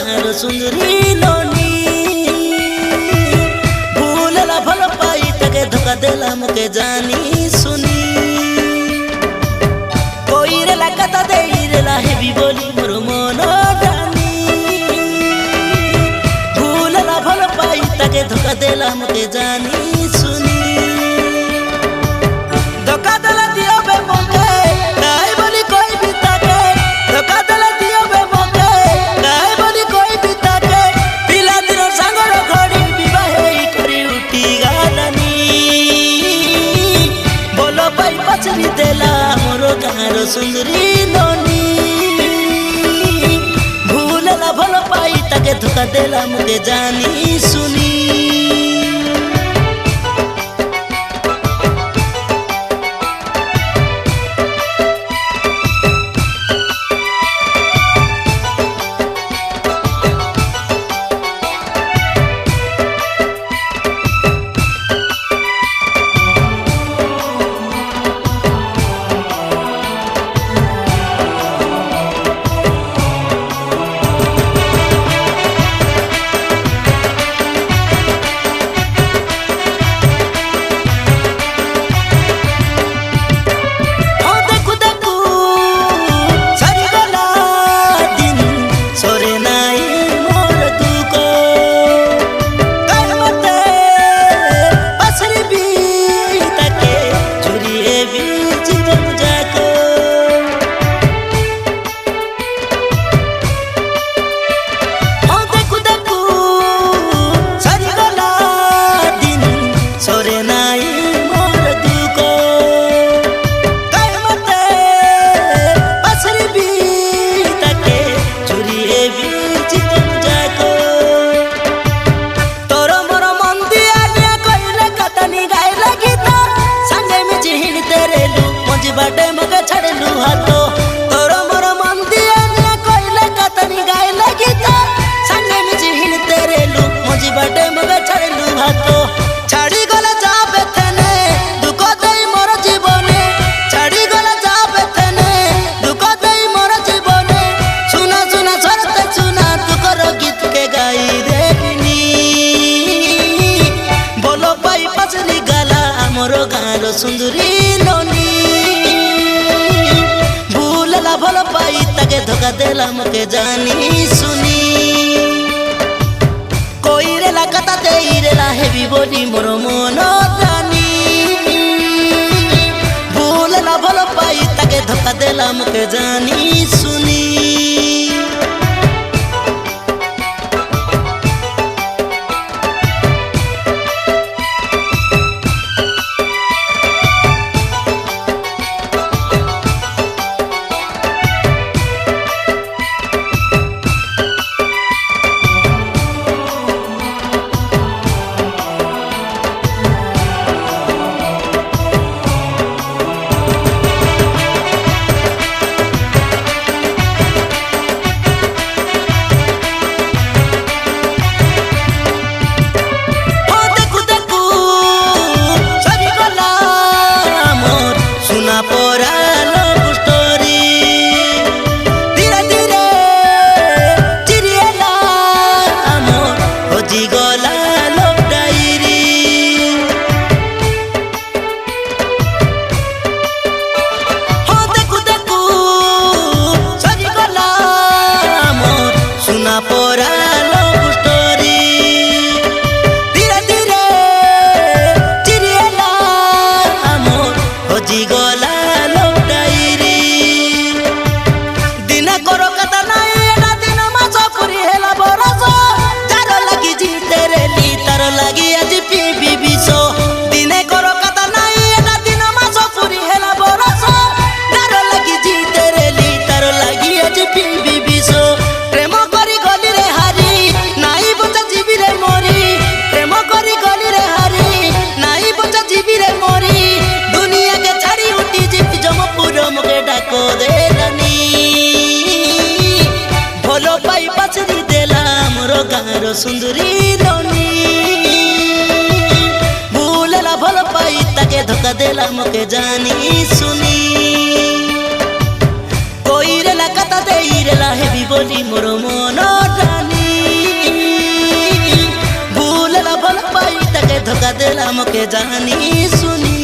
गाँर सुंदरी ननी भूलला भल पाई तके धोखा देला मुके जानी सुनी कोई रे लागता दे रे लाहेबी बोली मोर मन जानी भूलला भल पाई तके धोखा देला मुके जानी सुनी धोखा देला दियो बे मोके काहे बोली कोई भी ताके धोखा देला दियो बे मोके काहे बोली कोई भी ताके पिला दिनो सांगर घड़ी विवाहे करी उठी गालानी बोलो पाई पचरी देला मोर गाँर सुंदरी ननी भूलला भल पाई तके धोखा देला मुके जानी सुनी बाटे मगे छड़लू हाथो तोरो मोर मन दिया ने कोइले कतनी गाय लगी तो संगे में जिहिन तेरे लू मुझी बाटे मगे छड़लू हाथो छाड़ी गला जाबे थने दुख देई मोर जीवने छाड़ी गला जाबे थने दुख देई मोर जीवने सुना सुना सरते सुना तू करो गीत के गाई देनी बोलो पाई पसली गला मोर गाँर सुंदरी ननी भल पाई तके धोखा देला मुके जानी सुनी कोई रे लागता दे रे लाहेबी बोली मोर मन जानी भूलला भल पाई तके धोखा देला मुके जानी सुनी गाँर सुंदरी ननी भूलला भल पाई तके धोखा देला मुके जानी सुनी कोई रे लागता दे रे लाहेबी बोली मोर मन जानी हमके जानी सुनी